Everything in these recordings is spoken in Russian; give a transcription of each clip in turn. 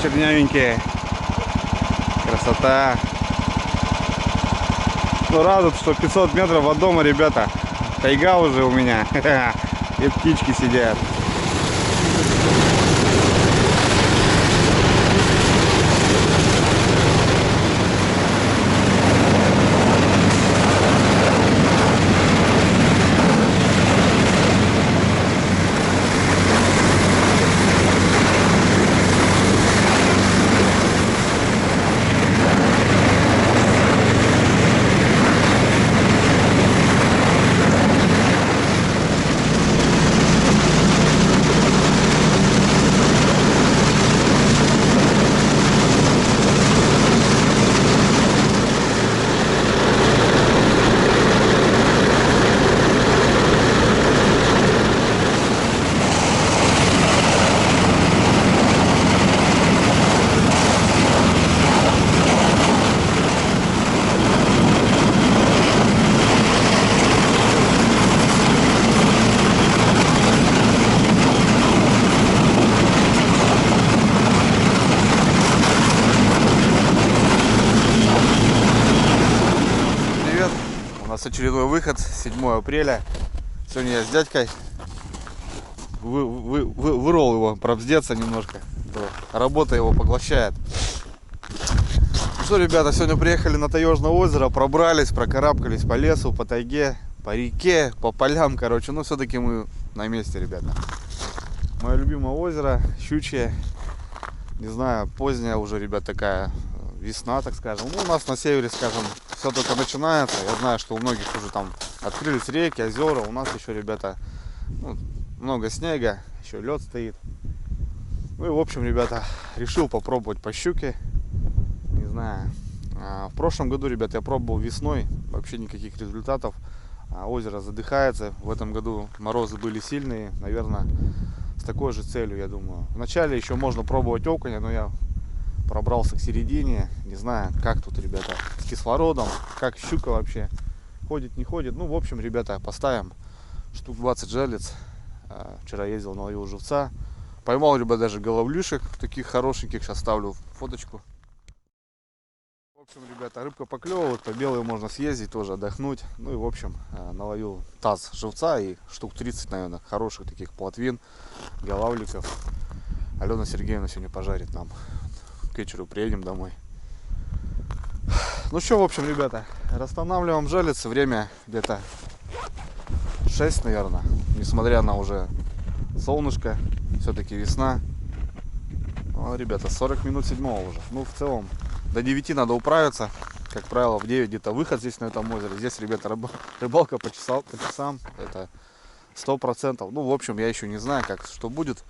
чернявенькие. Красота. Ну, радует, что 500 метров от дома, ребята. Тайга уже у меня. И птички сидят. Очередной выход, 7 апреля. Сегодня я с дядькой вырвал его, пробздеться немножко. Работа его поглощает. Ну что, ребята, сегодня приехали на Таежное озеро, пробрались, прокарабкались по лесу, по тайге, по реке, по полям, короче. Но все-таки мы на месте, ребята. Мое любимое озеро, щучье. Не знаю, поздняя уже, ребят, такая весна, так скажем. Ну, у нас на севере, скажем, все только начинается. Я знаю, что у многих уже там открылись реки, озера. У нас еще, ребята, ну, много снега, еще лед стоит. Ну и в общем, ребята, решил попробовать по щуке. Не знаю. В прошлом году, ребята, я пробовал весной. Вообще никаких результатов. Озеро задыхается. В этом году морозы были сильные. Наверное, с такой же целью, я думаю. Вначале еще можно пробовать окуня, но я пробрался к середине. Не знаю, как тут, ребята, с кислородом, как щука вообще ходит, не ходит. Ну, в общем, ребята, поставим штук 20 жерлиц. Вчера ездил, наловил живца. Поймал, ребята, даже головлюшек таких хорошеньких. Сейчас ставлю фоточку. В общем, ребята, рыбка поклевывает, по белой можно съездить, тоже отдохнуть. Ну и, в общем, наловил таз живца и штук 30, наверное, хороших таких плотвин, головликов. Алена Сергеевна сегодня пожарит нам. К вечеру приедем домой. Ну что, в общем, ребята, расстанавливаем жерлицы. Время где-то 6, наверное. Несмотря на уже солнышко, все-таки весна. Ну, ребята, 40 минут 7 уже. Ну, в целом, до 9 надо управиться. Как правило, в 9 где-то выход здесь на этом озере. Здесь, ребята, рыбалка по часам. Это 100%. Ну, в общем, я еще не знаю, как что будет.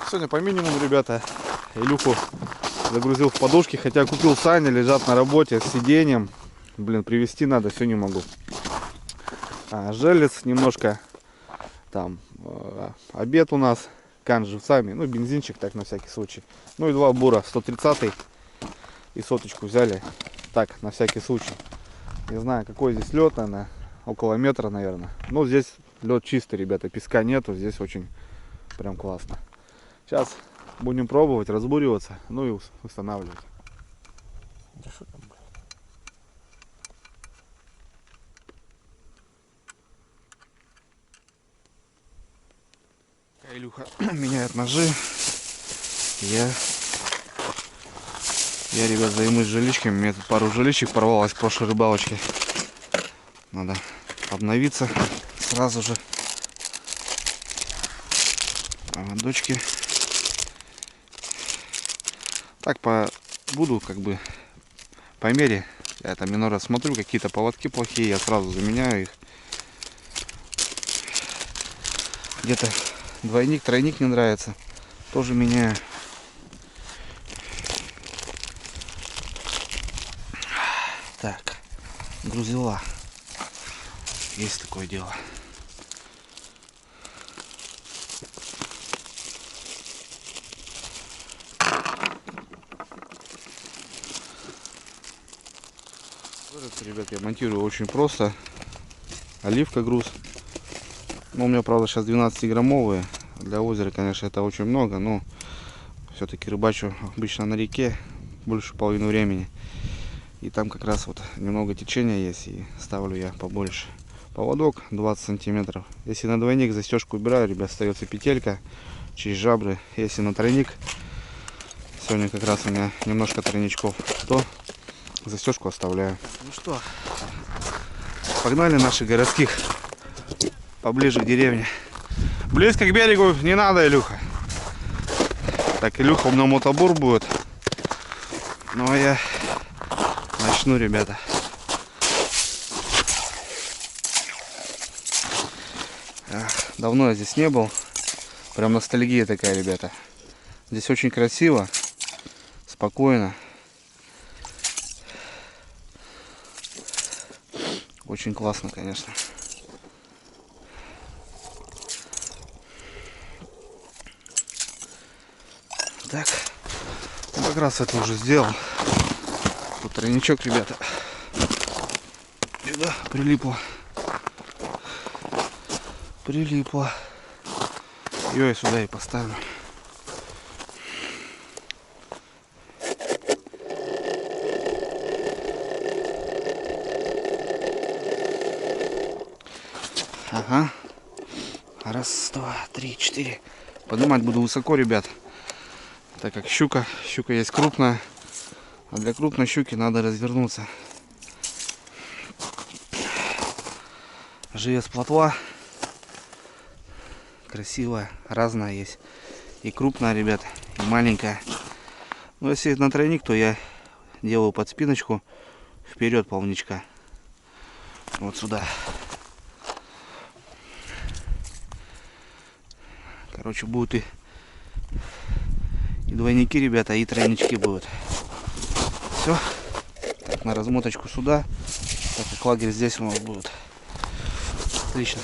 Сегодня по минимуму, ребята. Илюху загрузил в подушки, хотя купил сани, лежат на работе с сиденьем. Блин, привезти надо, все не могу. Жерлиц немножко. Там обед у нас, кан с живцами, ну бензинчик так на всякий случай. Ну и 2 бура, 130 и соточку взяли, так на всякий случай. Не знаю, какой здесь лед, наверное, около метра, наверное. Но здесь лед чистый, ребята, песка нету, здесь очень прям классно. Сейчас будем пробовать разбуриваться, ну и устанавливать. Да что там, блядь? Илюха меняет ножи. Я, ребят, займусь жиличками. У меня тут пару жиличек порвалось в прошлой рыбалочке. Надо обновиться сразу же. Дочки. Так буду как бы по мере. Я там иной раз смотрю, какие-то поводки плохие, я сразу заменяю их. Где-то двойник, тройник не нравится, тоже меняю. Так, грузила. Есть такое дело. Ребят, я монтирую очень просто. Оливка груз. Ну, у меня, правда, сейчас 12-граммовые. Для озера, конечно, это очень много, но все-таки рыбачу обычно на реке больше половину времени. И там как раз вот немного течения есть, и ставлю я побольше. Поводок 20 сантиметров. Если на двойник застежку убираю, ребят, остается петелька через жабры. Если на тройник, сегодня как раз у меня немножко тройничков, то застежку оставляю. Ну что, погнали наших городских поближе к деревне. Близко к берегу не надо, Илюха. Так, Илюха у меня мотобур будет. Ну а я начну, ребята. Давно я здесь не был. Прям ностальгия такая, ребята. Здесь очень красиво, спокойно. Очень классно, конечно. Так, ну, как раз это уже сделал. Тут тройничок, ребята. Сюда прилипло. Прилипло. Ее я сюда и поставлю. Ага. Раз, два, три, четыре. Поднимать буду высоко, ребят. Так как щука есть крупная. А для крупной щуки надо развернуться. Живец плотва. Красивая, разная есть. И крупная, ребят, и маленькая. Но если на тройник, то я делаю под спиночку вперед полничка. Вот сюда. Короче, будут и двойники, ребята, и тройнички будут. Все. Так, на размоточку сюда. Так как лагерь здесь у нас будет. Отлично.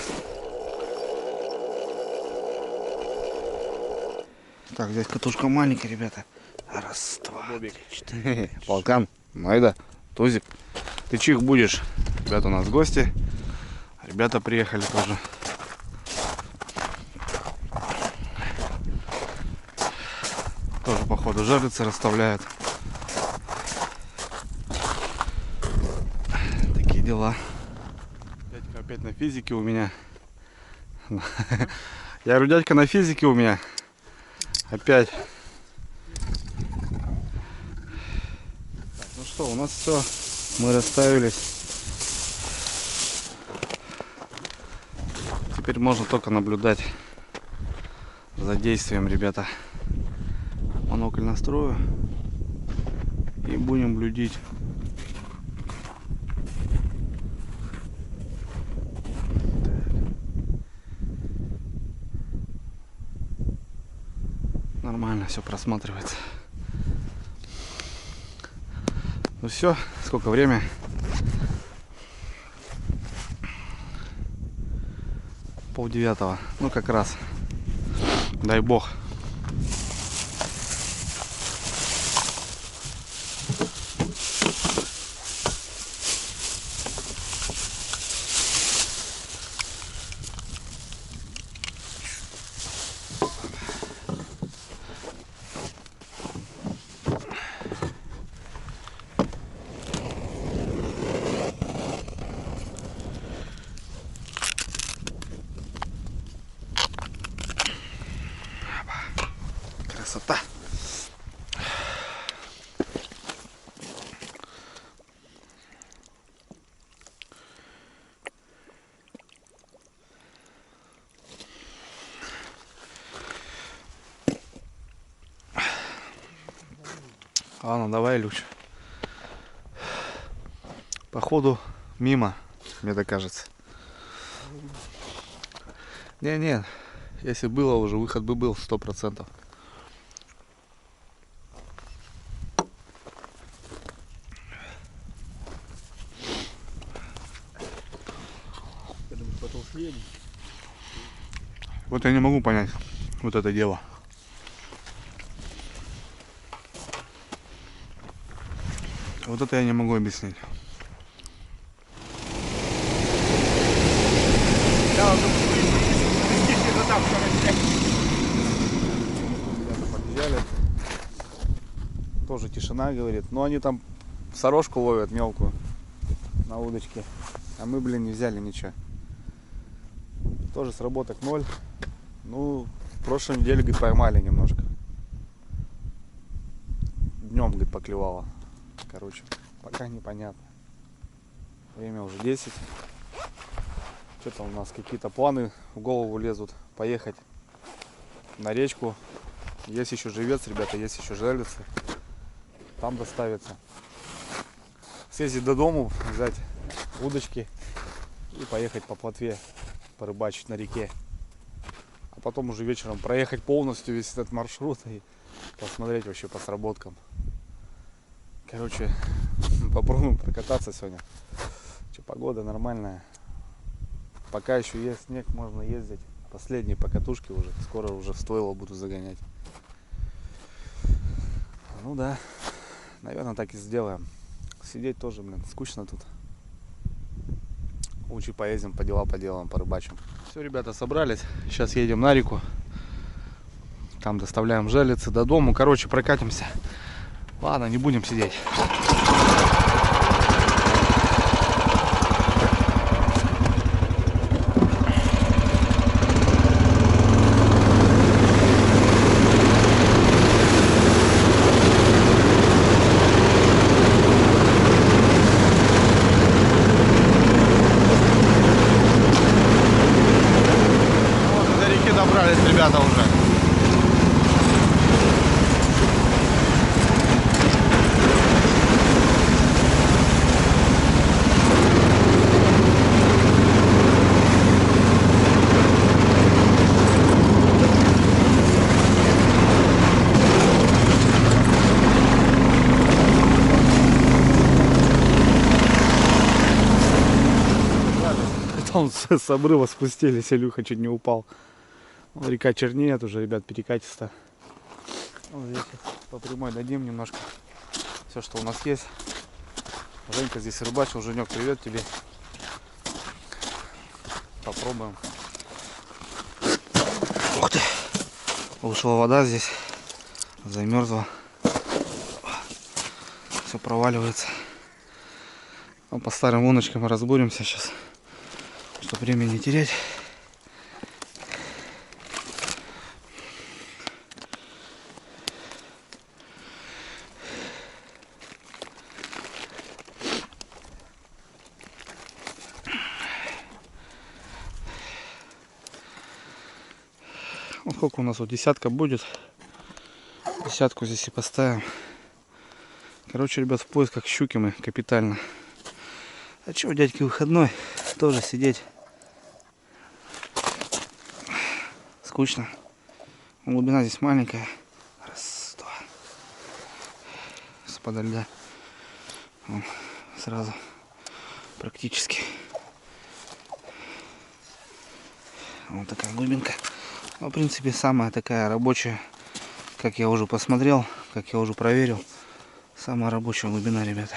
Так, здесь катушка маленькая, ребята. Раз, два, три, четыре. Полкан, Майда, Тузик. Ты чих будешь? Ребята, у нас гости. Ребята приехали тоже. Тоже, походу, жерлицы расставляют. Такие дела. Дядька опять на физике у меня. Я говорю, дядька на физике у меня. Опять. Так, ну что, у нас все. Мы расставились. Теперь можно только наблюдать за действием, ребята. Монокль настрою и будем блюдить. Нормально все просматривается. Ну все, сколько время? Полдевятого. Ну как раз. Дай бог. Красота. Ладно, давай, Люч. Походу мимо, мне так кажется. Не, если было уже, выход бы был 100%. Вот я не могу понять вот это дело. Вот это я не могу объяснить. Подъезжали. уже тишина, говорит. Но они там сорожку ловят мелкую на удочке. А мы, блин, не взяли ничего. Тоже сработок 0. Ну, в прошлой неделе, говорит, поймали немножко. Днем, говорит, поклевало. Короче, пока непонятно. Время уже 10. Что-то у нас какие-то планы в голову лезут. Поехать на речку. Есть еще живец, ребята, есть еще жерлицы. Там доставится. Съездить до дому, взять удочки и поехать по плотве порыбачить на реке. А потом уже вечером проехать полностью весь этот маршрут и посмотреть вообще по сработкам. Короче, попробуем прокататься сегодня. Че, погода нормальная. Пока еще есть снег, можно ездить. Последние покатушки уже. Скоро уже в стойло буду загонять. Ну да, наверное, так и сделаем. Сидеть тоже, блин, скучно тут. Лучше поездим, по дела поделаем, порыбачим. Все, ребята, собрались. Сейчас едем на реку. Там доставляем жерлицы до дому. Короче, прокатимся. Ладно, не будем сидеть. Добрались, ребята, уже. Там с обрыва спустились, Илюха чуть не упал. Река чернеет уже, ребят, перекатисто. Вот здесь по прямой дадим немножко все, что у нас есть. Женька здесь рыбачил. Женек, привет тебе. Попробуем. Ух ты! Ушла вода здесь. Замерзла. Все проваливается. Ну, по старым луночкам разбуримся сейчас, чтобы времени не терять. Сколько у нас вот десятка будет. Десятку здесь и поставим. Короче, ребят, в поисках щуки мы капитально. А че, у дядьки выходной, тоже сидеть скучно. Глубина здесь маленькая. Раз, два. С-подо льда. Вон, сразу практически. Вот такая глубинка. Ну, в принципе, самая такая рабочая, как я уже посмотрел, как я уже проверил, самая рабочая глубина, ребята.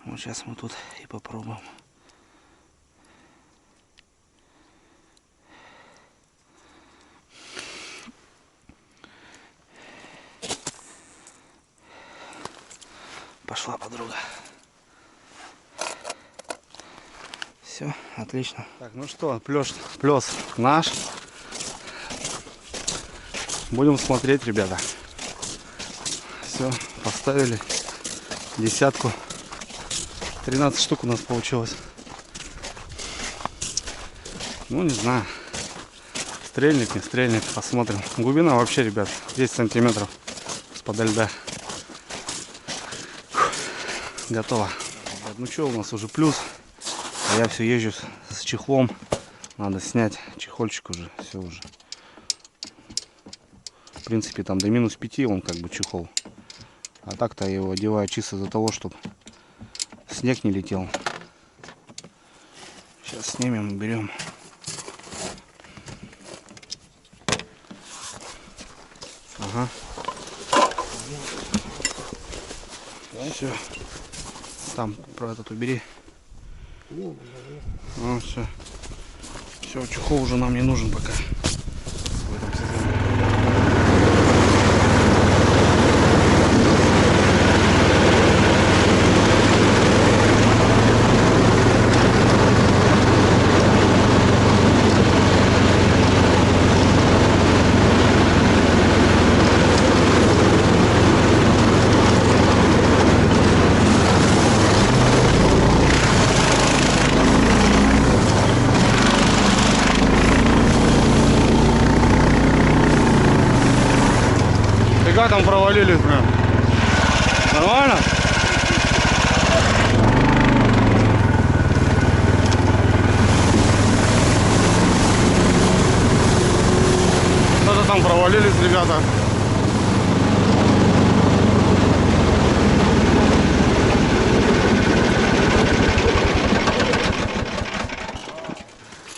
Вот сейчас мы тут и попробуем. Пошла подруга. Все, отлично. Так, ну что, плёс наш. Будем смотреть, ребята. Все, поставили десятку. 13 штук у нас получилось. Ну, не знаю. Стрельник, не стрельник, посмотрим. Глубина вообще, ребят, 10 сантиметров с-подо льда. Готово. Ну что, у нас уже плюс. А я все езжу с чехлом. Надо снять чехольчик уже. Все уже. В принципе, там до минус 5 он как бы чехол. А так-то я его одеваю чисто для того, чтобы снег не летел. Сейчас снимем и берем. Ага. Все. Там про этот убери. Ну, все. Все, чехол уже нам не нужен пока. В этом сезоне. как там провалились, блин? Нормально? Что-то там провалились, ребята.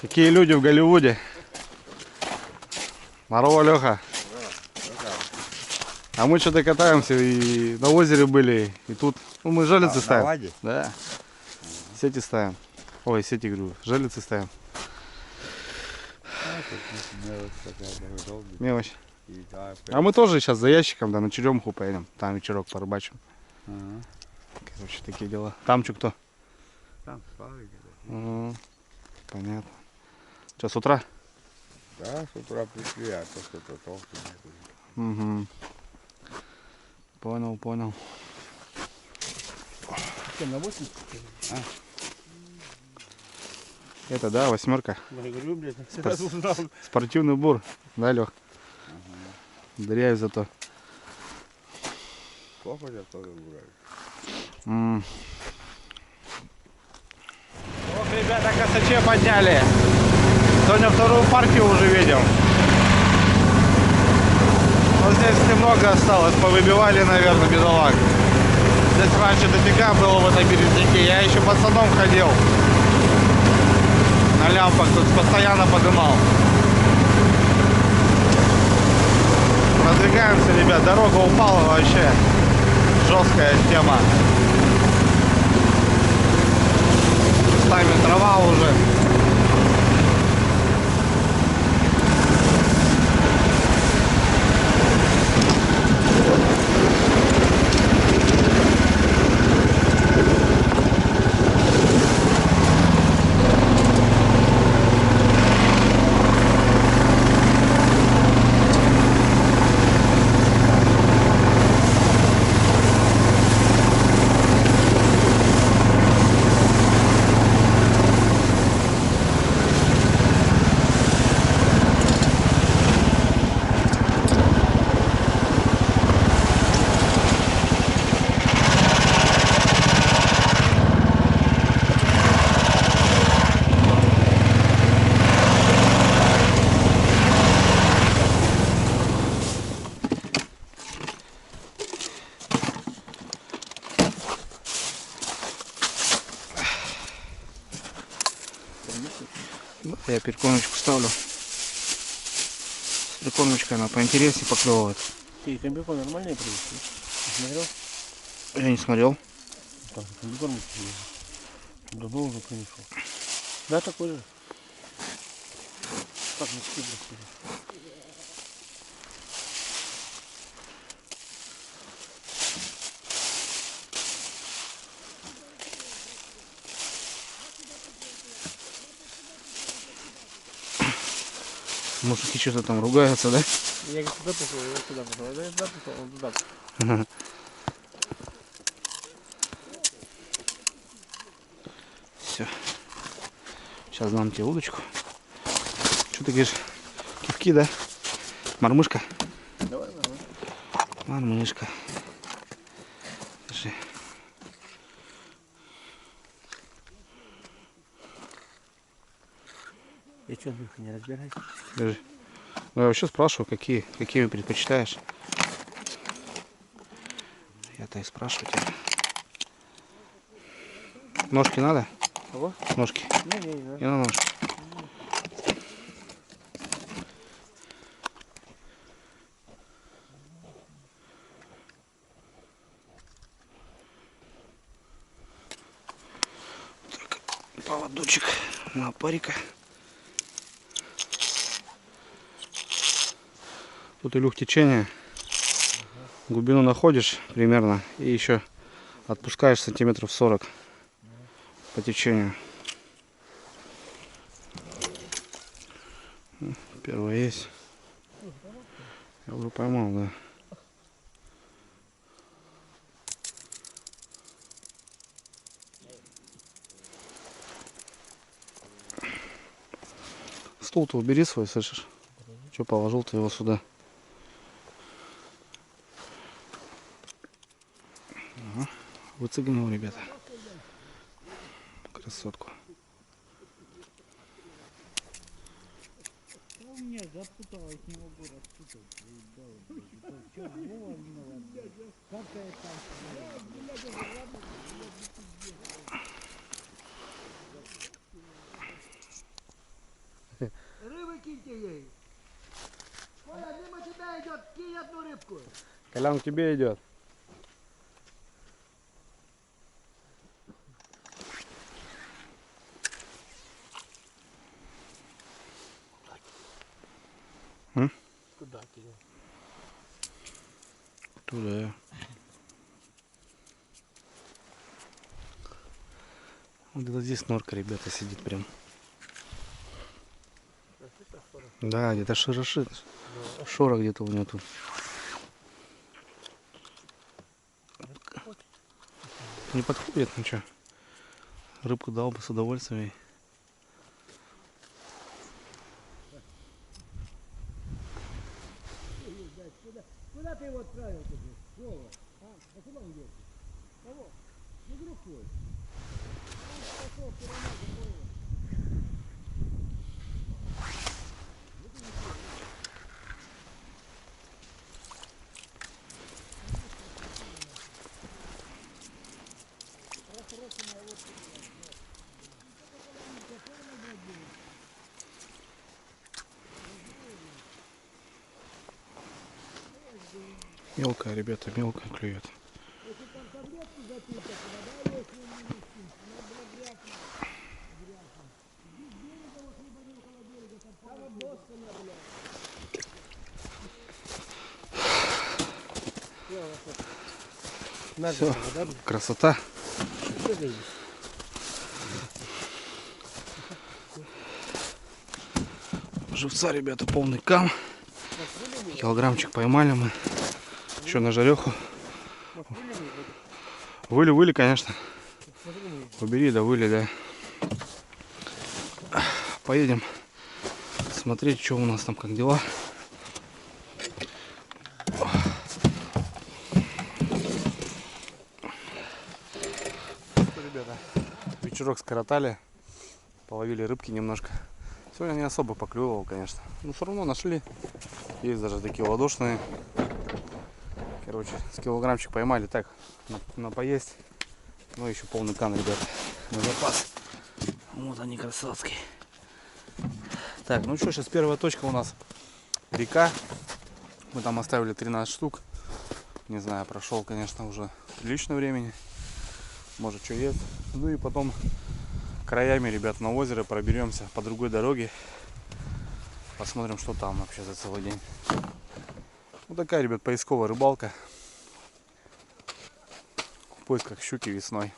Какие люди в Голливуде. Здорово, Леха. А мы что-то катаемся и на озере были, и тут, ну мы желицы ставим. Да. Сети ставим. Ой, сети, говорю, желицы ставим. Мелочь. А мы тоже сейчас за ящиком, да, на черемуху поедем. Там вечерок порыбачим. Короче, такие дела. Там что, кто? Там славик. Понятно. Что, с утра? Да, с утра пришли, а то что-то толку нет. Угу. Понял, понял. На 80? Это, да, восьмерка. Я говорю, блядь, сразу узнал. Спортивный бур, да, Лех? Дыряю зато. Сколько я тоже брали? Ох, ребята, косаче подняли. Сегодня вторую партию уже видим. Но здесь немного осталось. Повыбивали, наверное, бедолаг. Здесь раньше дофига было в этой березняке. Я еще пацаном ходил. На лямпах тут постоянно подымал. Продвигаемся, ребят. Дорога упала вообще. Жесткая тема. Местами трава уже. Я перекормочку ставлю. Перекормочка она поинтереснее поклевывает. Ты комбикорм нормальный привез? Смотрел? Я не смотрел. Так, комбикорм давно уже принесу. Да, такой же. Так, ну скидывай. Мужики что-то там ругаются, да? Я говорю, туда пошел, я туда пошел. Я туда пошел, он туда пошел. Все. Сейчас дам тебе удочку. Что ты говоришь? Кивки, да? Мормышка? Давай, давай. Мормышка. Держи. Я что, Андрюха, не разбираюсь? Держи. Ну, я вообще спрашиваю, какие вы предпочитаешь. Я-то и спрашиваю тебя. Ножки надо? Кого? Ножки. Не, Не на ножки. Так, поводочек на парика. Тут, Илюх, течение. Глубину находишь примерно и еще отпускаешь сантиметров 40 по течению. Первое есть. Я уже поймал, да. Стул-то убери свой, слышишь? Че положил ты его сюда? Выцегнул, ребята. Красотку. У меня запуталось него город. Рыбы киньте ей. Коля, мимо тебя идет, кинь одну рыбку. Колян, к тебе идет. Куда кинул? Туда. Вот где-то здесь норка, ребята, сидит прям. Да, где-то широшит. Шорох где-то у него тут. Не подходит, ну что. Рыбку дал бы с удовольствием. Куда ты его отправил тут? Вова? А куда он делся? Кого? Ну, друг твой. Он пошел все равно за Вова. Мелкая, ребята, мелкая клюет. Все, красота. Живца, ребята, полный кам. Килограммчик поймали мы. Еще на жареху. Выли, конечно. Убери, да выли, да. Поедем смотреть, что у нас там, как дела. Ребята, вечерок скоротали. Половили рыбки немножко. Сегодня не особо поклевывал, конечно. Но все равно нашли. Есть даже такие ладошные. Короче, с килограммчик поймали так, на поесть. Ну, еще полный кан, ребят, на запас. Вот они, красавские. Так, ну что, сейчас первая точка у нас река. Мы там оставили 13 штук. Не знаю, прошел, конечно, уже прилично времени. Может, что есть. Ну и потом краями, ребят, на озеро проберемся по другой дороге. Посмотрим, что там вообще за целый день. Вот такая, ребят, поисковая рыбалка. В поисках щуки весной.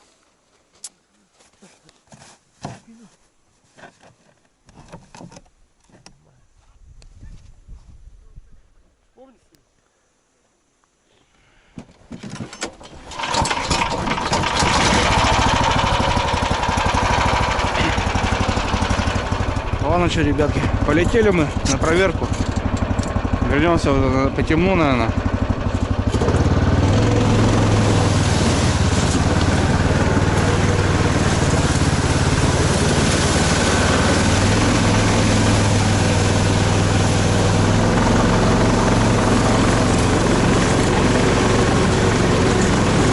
Ладно, что, ребятки, полетели мы на проверку. Вернемся по темну, наверное.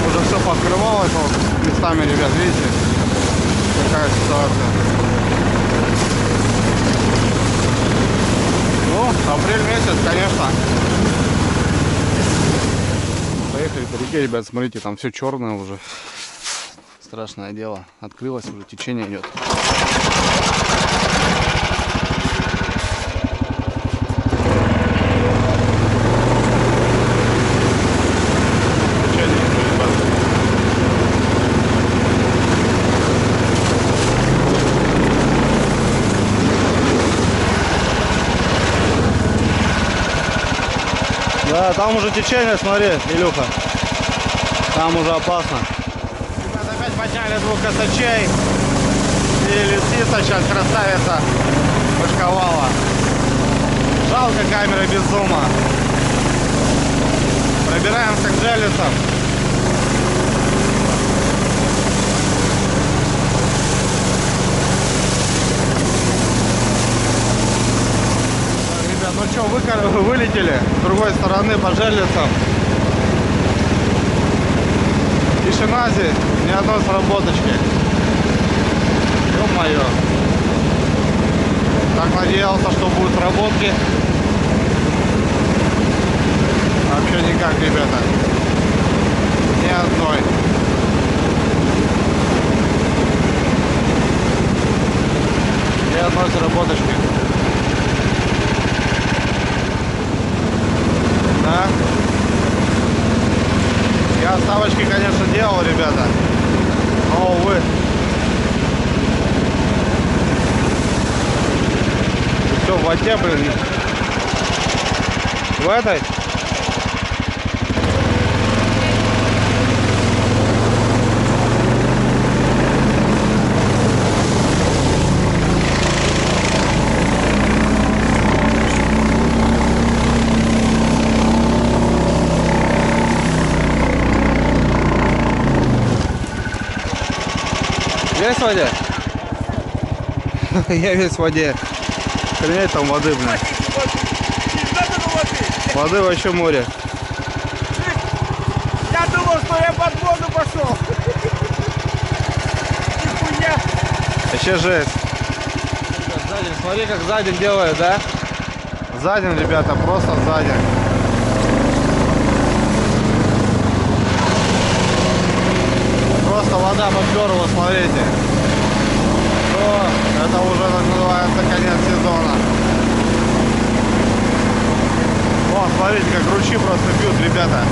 Уже все покрывалось вот местами, ребят, видите, какая ситуация. Ну, апрель месяц, конечно. Поехали по реке, ребят, смотрите, там все черное уже. Страшное дело. Открылось уже, течение идет. Да, там уже течение, смотри, Илюха. Там уже опасно. Ребята, опять подняли двух косачей. И лисица сейчас красавица пошковала. Жалко камеры без зума. Пробираемся к джелисам. еще вылетели с другой стороны по жерлицам. Тишина здесь, ни одной сработочки. Ё-моё. Так надеялся, что будут сработки. Вообще никак, ребята. Ни одной. Ни одной сработочки. Да. Я ставочки, конечно, делал, ребята. Но, увы. Все в воде, блин. В этой? Весь в воде? Я весь в воде. Охренеть там воды, блин. Воды вообще море. Я думал, что я под воду пошел. Нихуя. Вообще жесть. Сзади, смотри, как сзади делает, да? Сзади, ребята, просто сзади. Просто вода поперла, смотрите. То это уже называется конец сезона. Вон, смотрите, как ручьи просто бьют, ребята.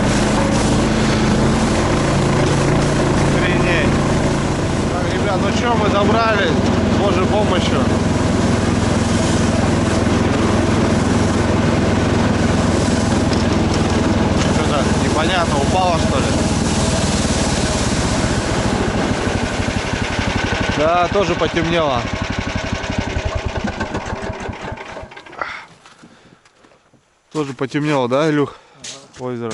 Охренеть. Так, ребят, ну что, мы добрались, с Божьей помощью. Что-то непонятно, упало, что ли? Да, тоже потемнело. Тоже потемнело, да, Илюх? Ага. Озеро.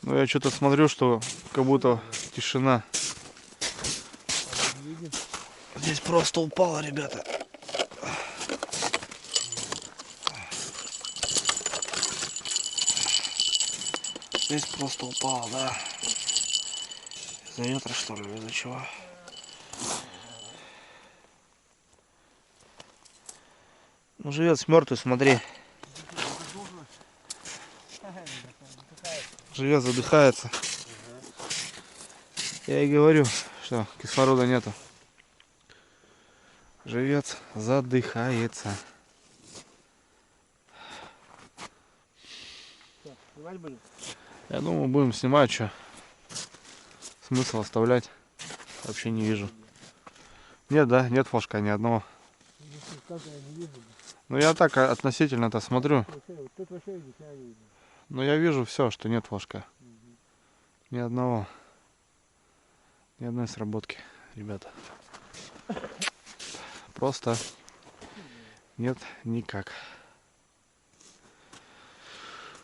Ну я что-то смотрю, что как будто тишина. Здесь просто упало, ребята. Здесь просто упало, да. Из-за ветра, что ли, из-за чего? Ну, живец мертвый, смотри. Живец задыхается. Я и говорю, что кислорода нету. Живец задыхается. Я думаю, будем снимать, что. Смысл оставлять вообще не вижу. Нет, да, нет флажка ни одного. Ну я так относительно-то смотрю. Но я вижу все, что нет флажка. Ни одного. Ни одной сработки, ребята. Просто нет никак.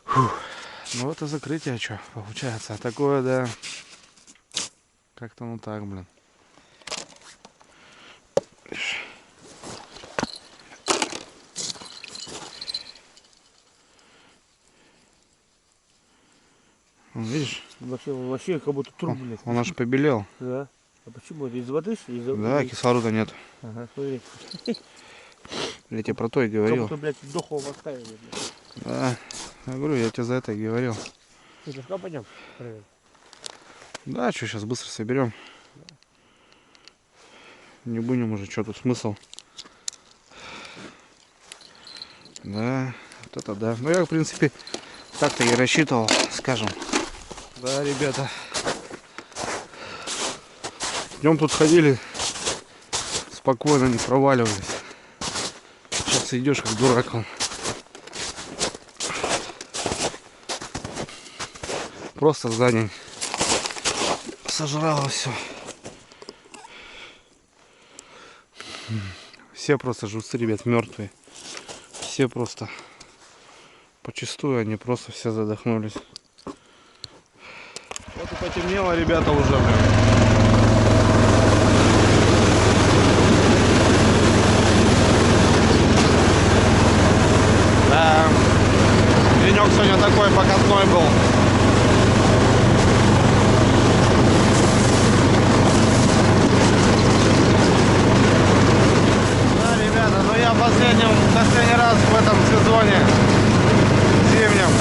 Фух. Ну это закрытие, что получается. Такое, да. Как-то ну так, блин. Видишь? Вообще как будто труп, блядь. Он аж побелел. Да. А почему? Это из воды, что ли? Из-за... Да, кислорода нет. Ага, смотри. Я тебе про то и говорил. Как будто, блядь, дохлого оставили, блядь. Да. Я говорю, я тебе за это и говорил. Слушай, что пойдем? Проверим. Да, что сейчас быстро соберем. Не будем уже, что тут смысл. Да, вот это да. Ну я в принципе так-то и рассчитывал, скажем. Да, ребята. Днем тут ходили, спокойно, не проваливались. Сейчас идешь как дурак. Он. Просто за день сожрало все. Все просто живцы, ребят, мертвые. Все просто почистую, они просто все задохнулись. Вот и потемнело, ребята, уже, блин. такой покатной был. Да, ребята, ну я последний раз в этом сезоне зимнем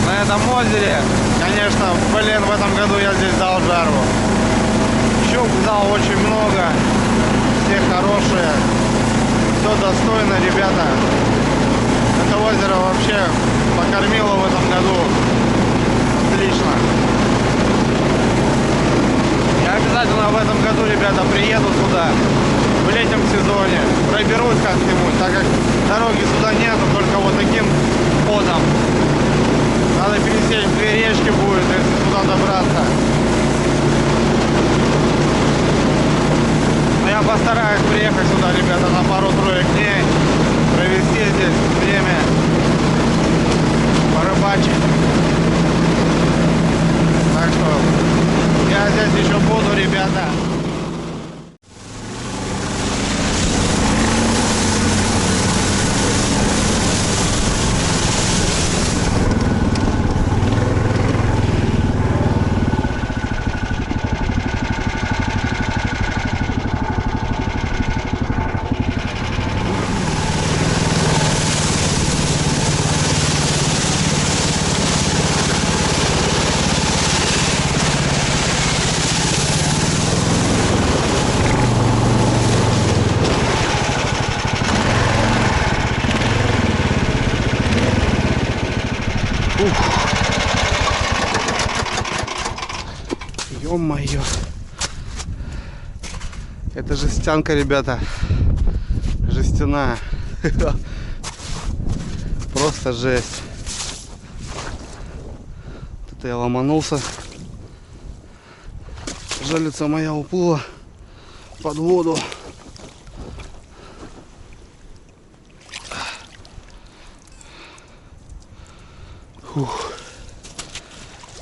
на этом озере, конечно, блин, в этом году я здесь дал жару. Щук взял очень много, все хорошие, все достойно, ребята. Это озеро вообще покормило в этом году отлично. Я обязательно в этом году, ребята, приеду сюда в летнем сезоне, проберусь как-нибудь, так как дороги сюда нету, только вот таким ходом. Надо пересечь 2 речки будет, если сюда добраться. Но я постараюсь приехать сюда, ребята, на пару-тройку дней, провести здесь время, порыбачить. Так что я здесь еще буду, ребята. Ё-моё. Это жестянка, ребята. Жестяная. Просто жесть. Это я ломанулся. Жалица моя уплыла под воду. Фух.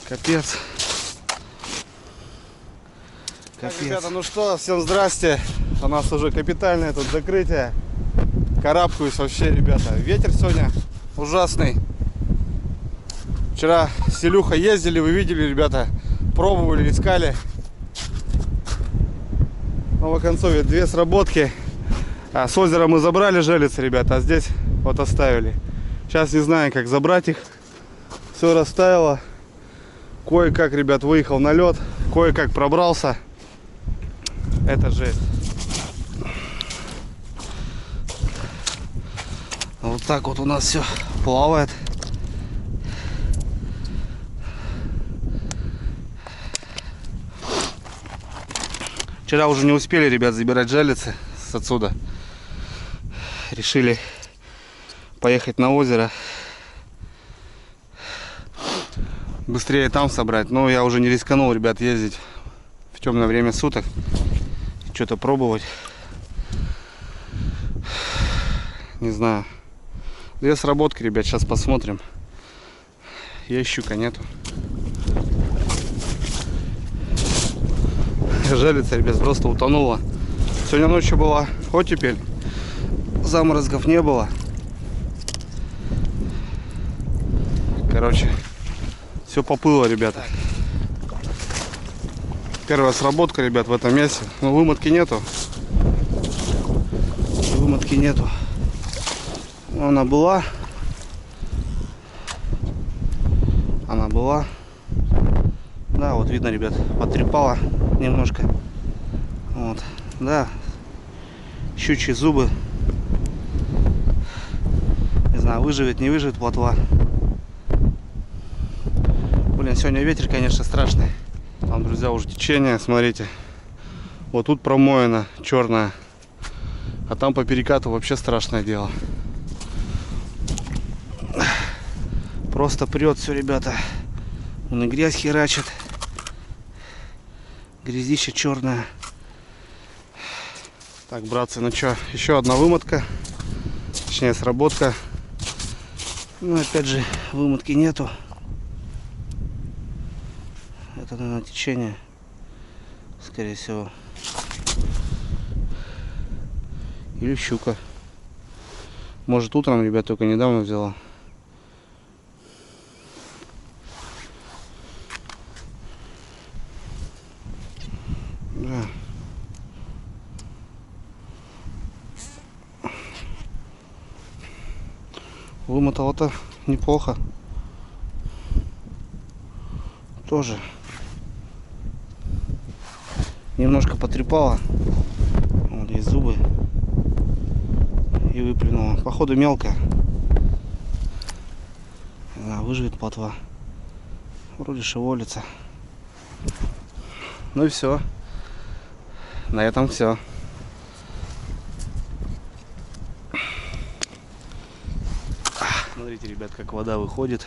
Капец. Так, ребята, ну что, всем здрасте. У нас уже капитальное тут закрытие. Карабкаюсь вообще, ребята. Ветер сегодня ужасный. Вчера с Илюхой ездили, вы видели, ребята. Пробовали, искали. В Новоконцове 2 сработки. С озера мы забрали жалицы, ребята, а здесь вот оставили. Сейчас не знаю, как забрать их. Все растаяло. Кое-как, ребят, выехал на лед. Кое-как пробрался. Это жесть. Вот так вот у нас все плавает. Вчера уже не успели, ребят, забирать жалицы с отсюда. Решили поехать на озеро. Быстрее там собрать. Но я уже не рисканул, ребят, ездить в темное время суток. Что-то пробовать. Не знаю. 2 сработки, ребят, сейчас посмотрим. Есть щука, нету. Жалица, ребят, просто утонула. Сегодня ночью была оттепель. Заморозков не было. Короче, все поплыло, ребята. Первая сработка, ребят, в этом месте. Но вымотки нету. Вымотки нету. Она была. Она была. Да, вот видно, ребят, потрепала немножко. Вот. Да. Щучьи зубы. Не знаю, выживет, не выживет плотва. Блин, сегодня ветер, конечно, страшный. Там, друзья, уже течение, смотрите. Вот тут промоина черная. А там по перекату вообще страшное дело. Просто прет все, ребята. Он и грязь херачит. Грязища черная. Так, братцы, ну что, еще одна вымотка. Точнее, сработка. Но опять же, вымотки нету. Это, наверное, течение, скорее всего. Или щука. Может, утром, ребят, только недавно взяла. Вымотало-то неплохо. Тоже немножко потрепало. Вот здесь зубы. И выплюнула. Походу мелкая. Не знаю, выживет плотва. Вроде шевелится. Ну и все. На этом все. Смотрите, ребят, как вода выходит.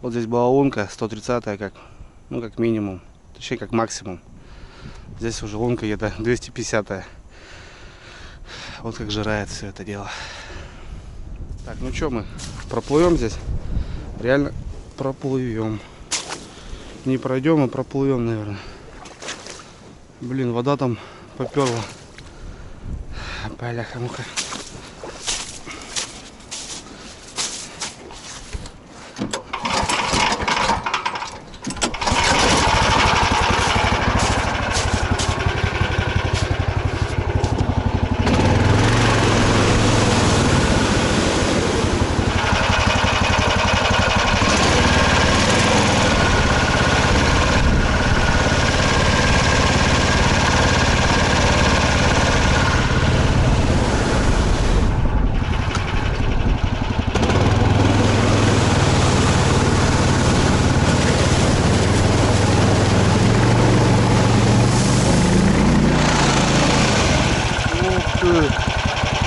Вот здесь была лунка 130-я, как минимум. Точнее, как максимум. Здесь уже лунка где-то 250-я. Вот как жирает все это дело. Так, ну что, мы проплывем здесь? Реально проплывем. Не пройдем, а проплывем, наверное. Блин, вода там поперла. Бляха-муха.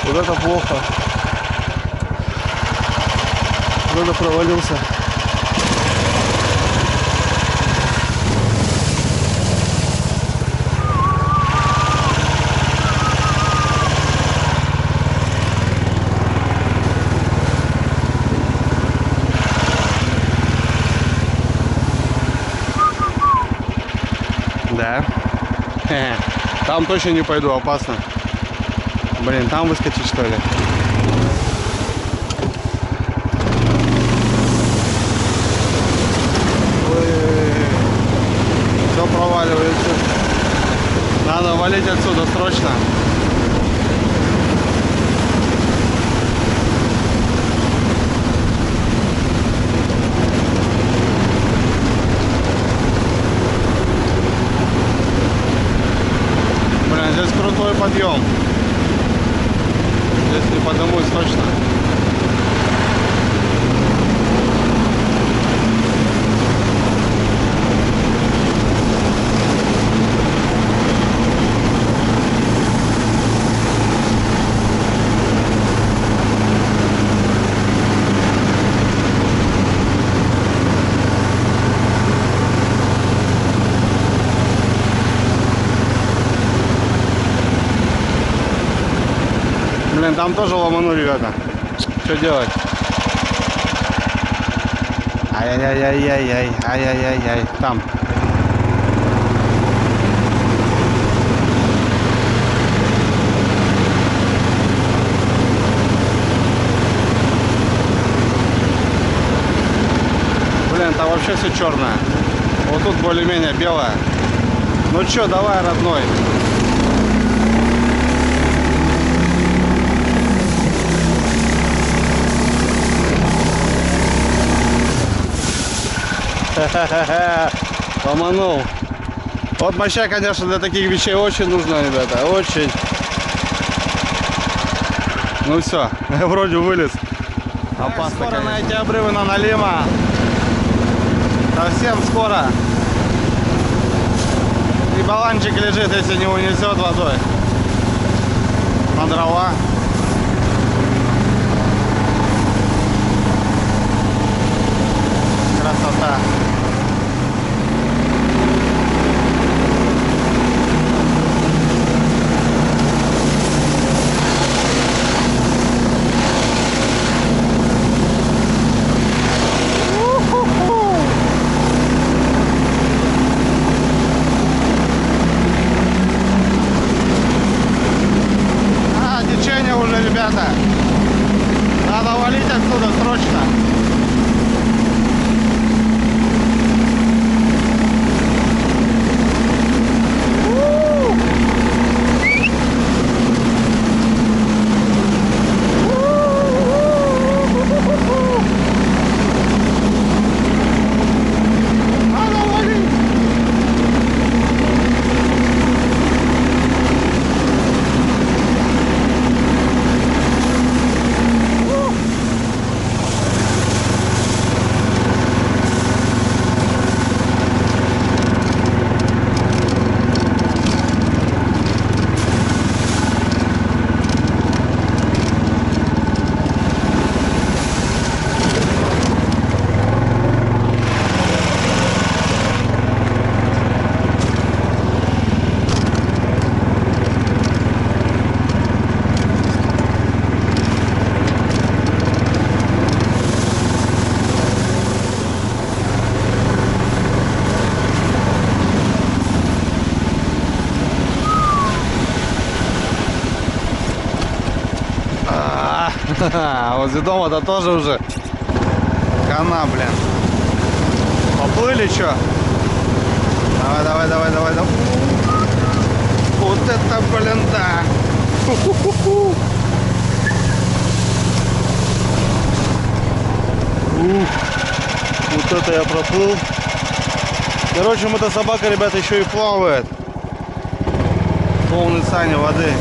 Вот это плохо. Кто-то провалился. Да. Там точно не пойду, опасно. Блин, там выскочить, что ли? Все проваливается. Надо валить отсюда срочно. Блин, здесь крутой подъем. Здесь не подымусь точно. Блин, там тоже ломанули, ребята. Что делать? Ай-яй-яй-яй-яй, ай-яй-яй-яй. Там. Блин, там вообще все черное. Вот тут более-менее белое. Ну что, давай, родной. Ломанул. Вот моща, конечно, для таких вещей очень нужна, ребята. Очень. Ну все, вроде вылез. Опасно, скоро на эти обрывы на Налима. Совсем скоро. И баланчик лежит, если не унесет водой. На дрова. Красота. Течение уже, ребята. Надо валить отсюда срочно. А возле дома-то тоже уже хана, блин. Поплыли, чё? Давай, давай, давай, давай, давай. Вот это, блин, да. Ху-ху-ху-ху. Вот это я проплыл. Короче, эта собака, ребята, еще и плавает. Полный сани воды.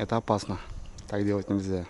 Это опасно. Так делать нельзя.